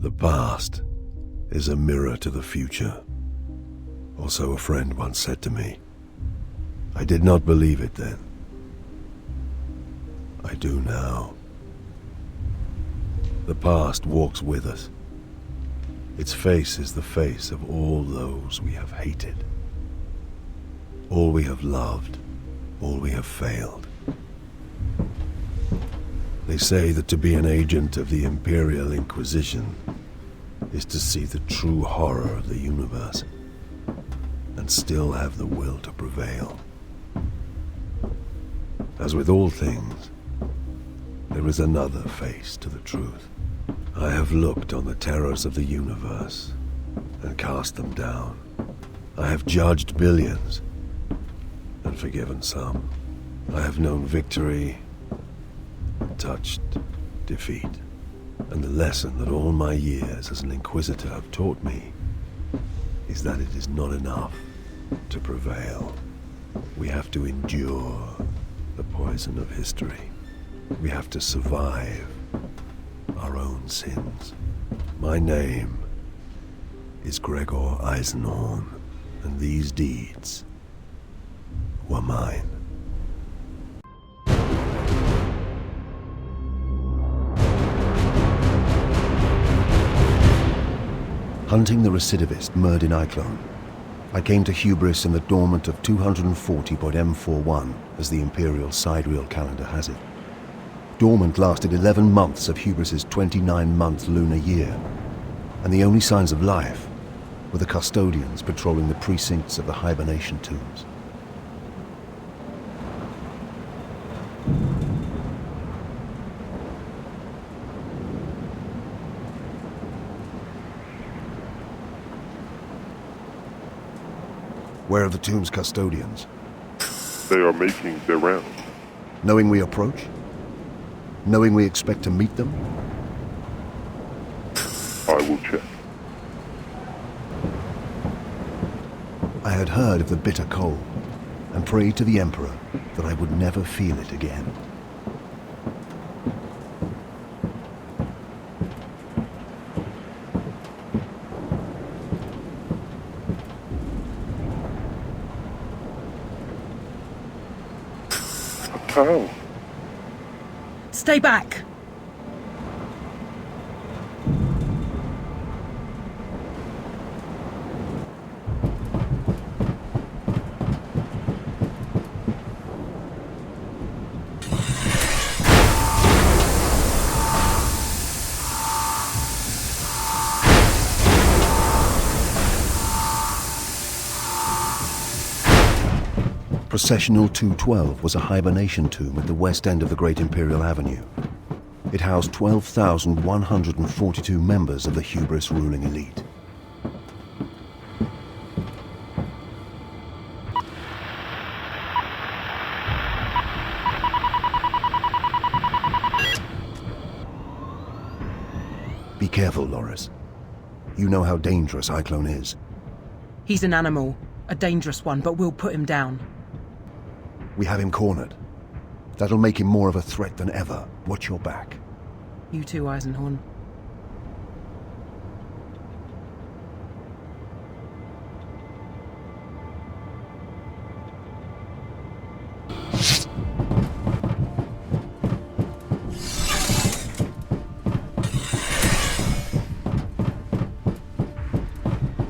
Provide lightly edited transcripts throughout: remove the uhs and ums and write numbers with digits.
The past is a mirror to the future, or so a friend once said to me. I did not believe it then. I do now. The past walks with us. Its face is the face of all those we have hated, all we have loved, all we have failed. They say that to be an agent of the Imperial Inquisition is to see the true horror of the universe and still have the will to prevail. As with all things, there is another face to the truth. I have looked on the terrors of the universe and cast them down. I have judged billions and forgiven some. I have known victory and touched defeat. And the lesson that all my years as an Inquisitor have taught me is that it is not enough to prevail. We have to endure the poison of history. We have to survive our own sins. My name is Gregor Eisenhorn, and these deeds were mine. Hunting the recidivist Murdin Iclone, I came to hubris in the dormant of 240.M41, as the Imperial sidereal calendar has it. Dormant lasted 11 months of hubris's 29-month lunar year, and the only signs of life were the custodians patrolling the precincts of the hibernation tombs. Where are the tomb's custodians? They are making their round. Knowing we approach? Knowing we expect to meet them? I will check. I had heard of the bitter cold, and prayed to the Emperor that I would never feel it again. How? Stay back! Processional 212 was a hibernation tomb at the west end of the Great Imperial Avenue. It housed 12,142 members of the hubris ruling elite. Be careful, Loris. You know how dangerous Iclone is. He's an animal, a dangerous one, but we'll put him down. We have him cornered. That'll make him more of a threat than ever. Watch your back. You too, Eisenhorn.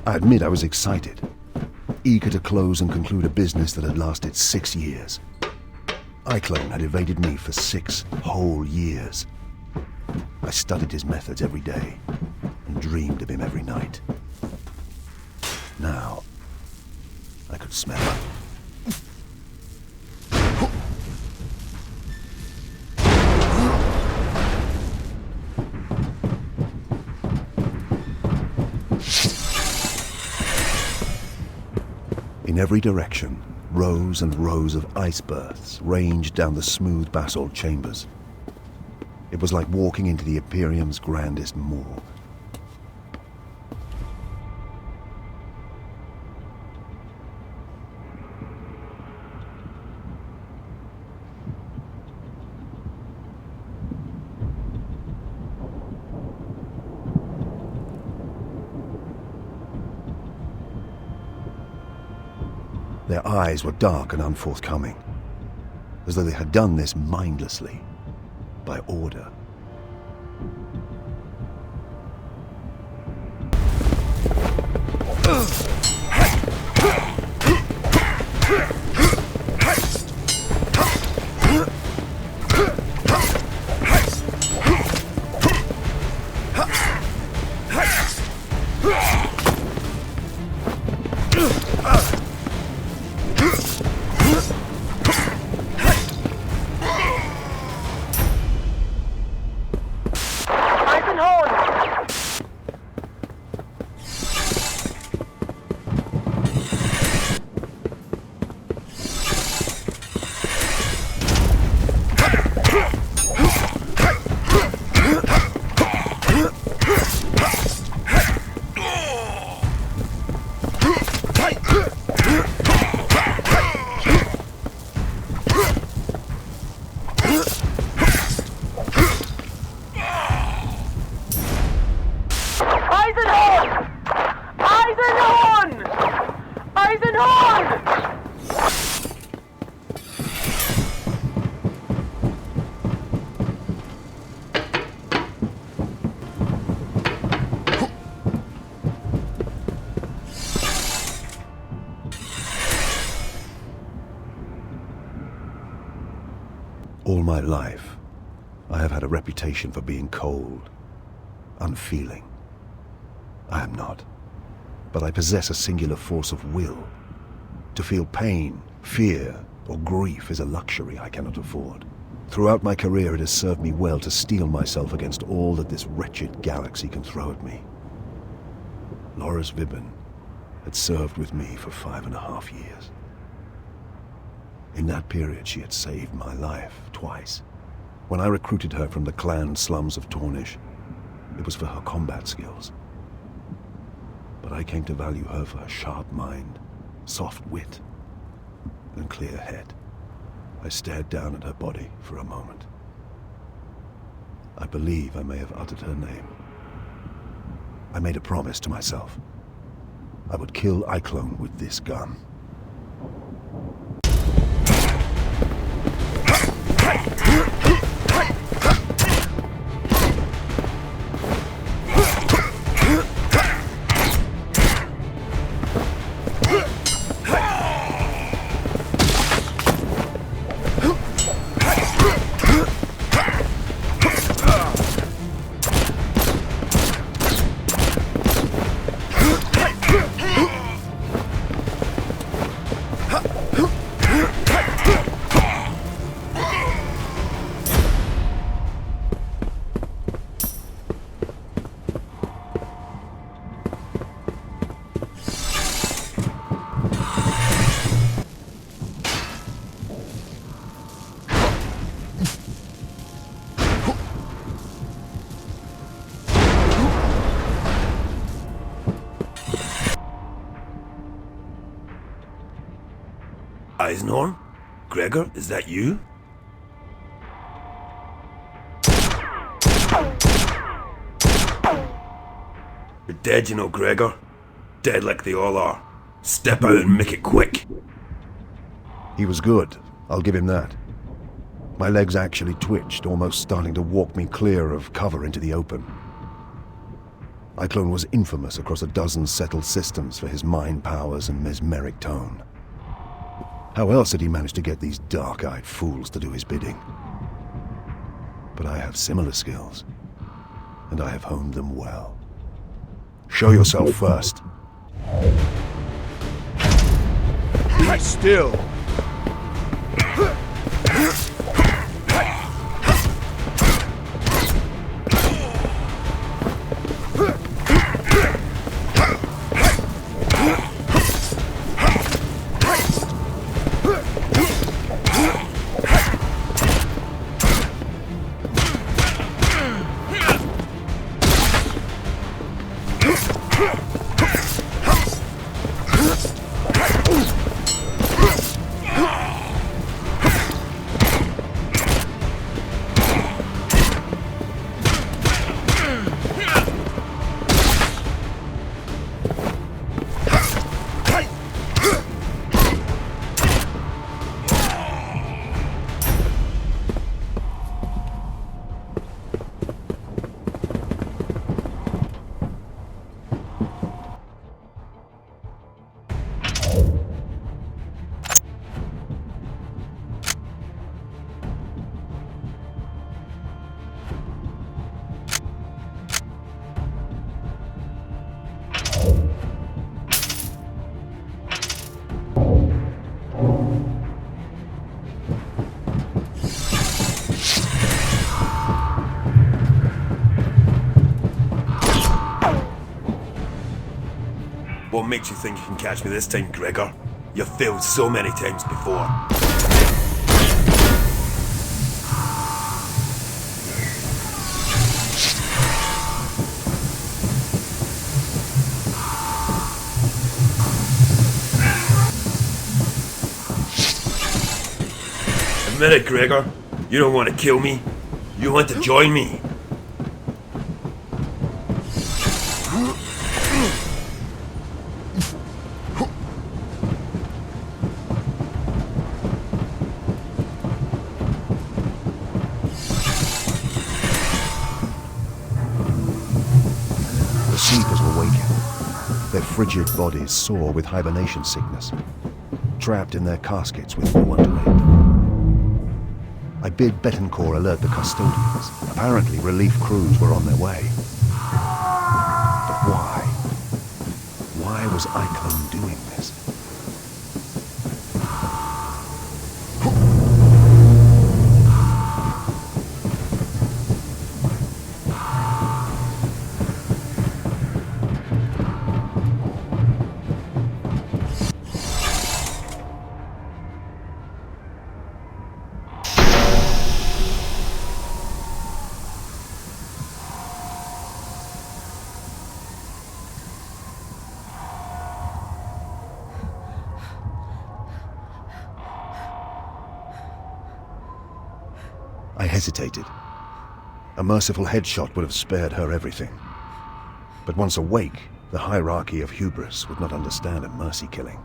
I admit I was excited, eager to close and conclude a business that had lasted 6 years. Iclone had evaded me for 6 whole years. I studied his methods every day and dreamed of him every night. Now, I could smell him. In every direction, rows and rows of ice berths ranged down the smooth basalt chambers. It was like walking into the Imperium's grandest morgue. Their eyes were dark and unforthcoming, as though they had done this mindlessly, by order. All my life, I have had a reputation for being cold, unfeeling. I am not, but I possess a singular force of will. To feel pain, fear, or grief is a luxury I cannot afford. Throughout my career, it has served me well to steel myself against all that this wretched galaxy can throw at me. Loris Vibben had served with me for 5.5 years. In that period, she had saved my life twice. When I recruited her from the clan slums of Tornish, it was for her combat skills. But I came to value her for her sharp mind, soft wit, and clear head. I stared down at her body for a moment. I believe I may have uttered her name. I made a promise to myself. I would kill Eisenhorn with this gun. Eisenhorn? Gregor, is that you? You're dead, you know, Gregor. Dead like they all are. Step out and make it quick. He was good, I'll give him that. My legs actually twitched, almost starting to walk me clear of cover into the open. Eisenhorn was infamous across a dozen settled systems for his mind powers and mesmeric tone. How else had he managed to get these dark-eyed fools to do his bidding? But I have similar skills, and I have honed them well. Show yourself first. Be still! What makes you think you can catch me this time, Gregor? You've failed so many times before. Admit it, Gregor. You don't want to kill me. You want to join me. The sleepers were waking, their frigid bodies sore with hibernation sickness, trapped in their caskets with no one to aid. I bid Betancourt alert the custodians. Apparently, relief crews were on their way. But why? Why was Eichlon doing this? I hesitated. A merciful headshot would have spared her everything. But once awake, the hierarchy of hubris would not understand a mercy killing.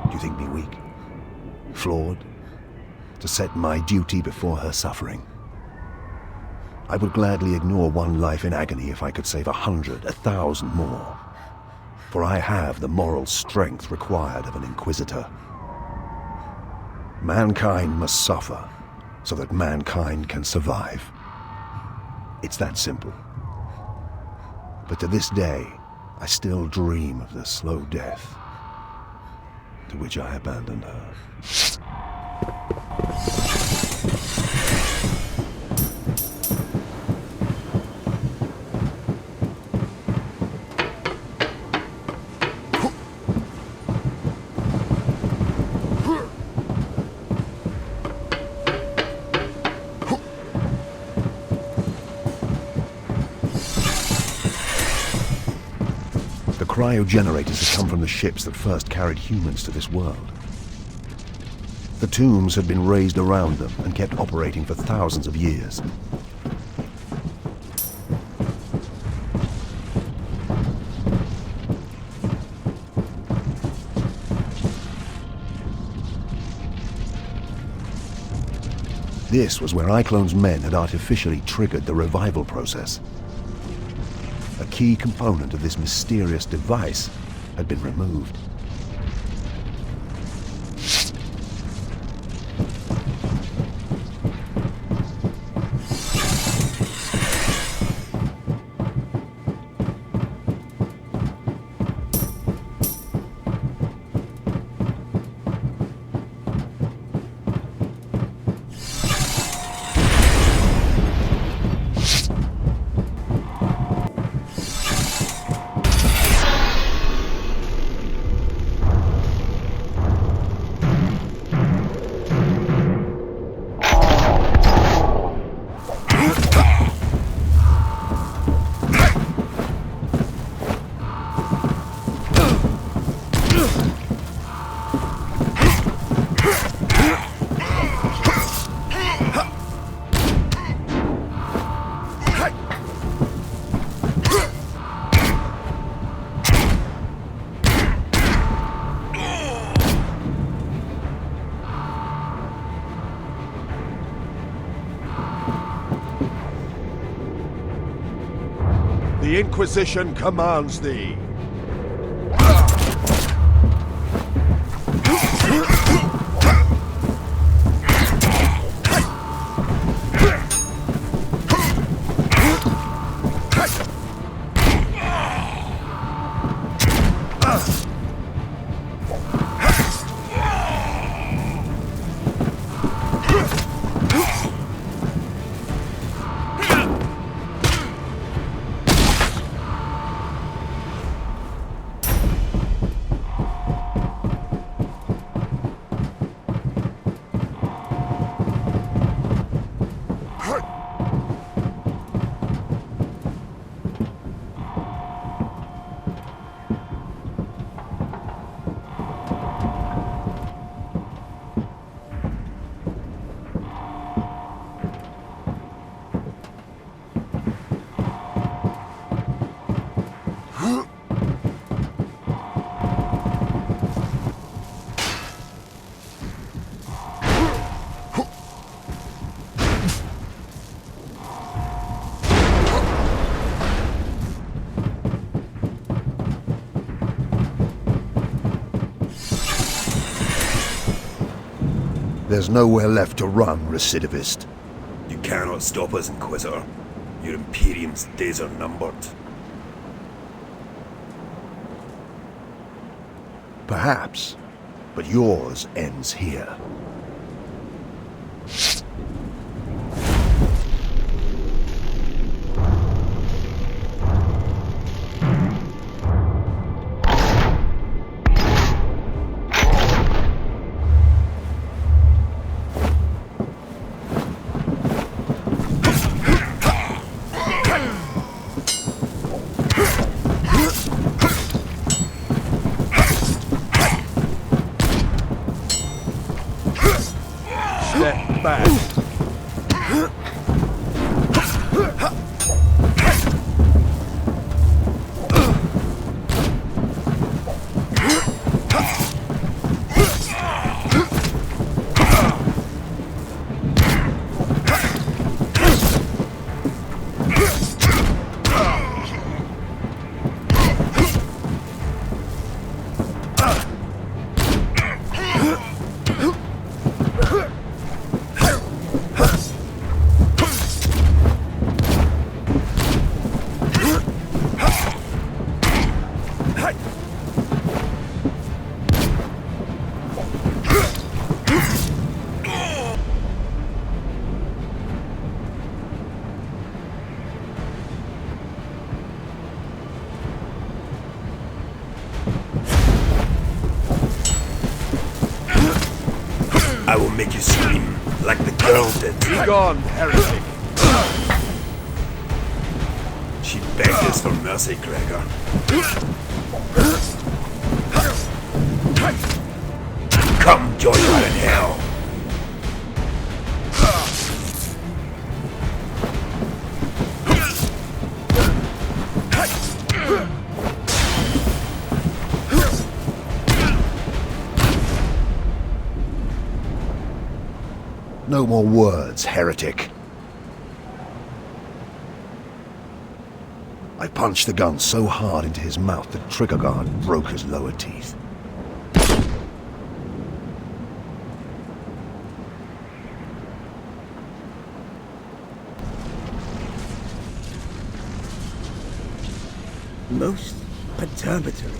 Do you think me weak? Flawed? To set my duty before her suffering? I would gladly ignore one life in agony if I could save 100, 1,000 more. For I have the moral strength required of an Inquisitor. Mankind must suffer so that mankind can survive. It's that simple. But to this day, I still dream of the slow death to which I abandoned her. The cryogenerators had come from the ships that first carried humans to this world. The tombs had been raised around them and kept operating for thousands of years. This was where Eichlon's men had artificially triggered the revival process. A key component of this mysterious device had been removed. The Inquisition commands thee. There's nowhere left to run, recidivist. You cannot stop us, Inquisitor. Your Imperium's days are numbered. Perhaps, but yours ends here. Step back. I will make you scream like the girl did. Be gone, heretic. She begged us for mercy, Gregor. Come join her in hell. No more words, heretic. I punched the gun so hard into his mouth that trigger guard broke his lower teeth. Most perturbatory.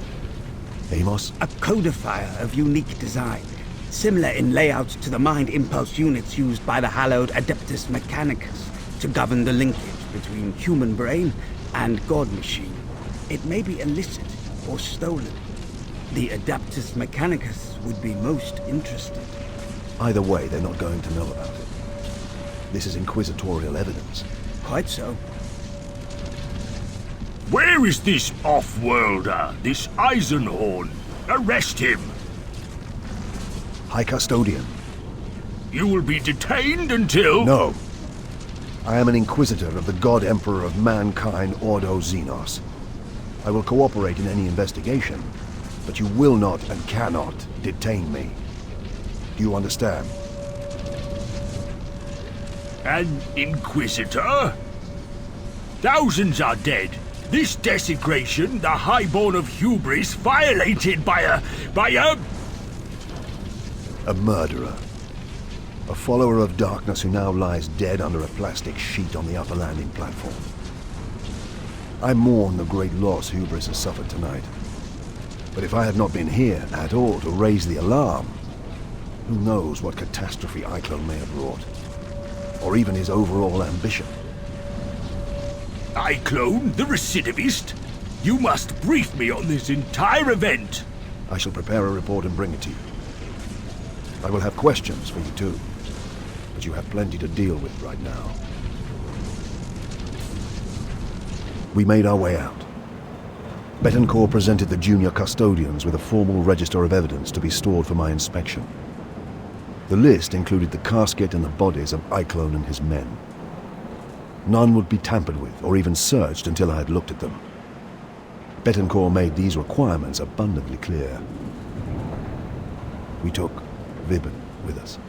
Amos? A codifier of unique design, similar in layout to the mind impulse units used by the hallowed Adeptus Mechanicus to govern the linkage between human brain and god machine. It may be illicit or stolen. The Adeptus Mechanicus would be most interested. Either way, they're not going to know about it. This is inquisitorial evidence. Quite so. Where is this off-worlder, this Eisenhorn? Arrest him! High Custodian. You will be detained until... No. I am an Inquisitor of the God Emperor of Mankind, Ordo Xenos. I will cooperate in any investigation, but you will not and cannot detain me. Do you understand? An Inquisitor? Thousands are dead. This desecration, the highborn of hubris, violated by a... A murderer. A follower of darkness who now lies dead under a plastic sheet on the upper landing platform. I mourn the great loss hubris has suffered tonight. But if I had not been here at all to raise the alarm, who knows what catastrophe Iclone may have wrought. Or even his overall ambition. Iclone, the recidivist? You must brief me on this entire event. I shall prepare a report and bring it to you. I will have questions for you too, but you have plenty to deal with right now. We made our way out. Betancourt presented the junior custodians with a formal register of evidence to be stored for my inspection. The list included the casket and the bodies of Iclone and his men. None would be tampered with or even searched until I had looked at them. Betancourt made these requirements abundantly clear. We took Vibben with us.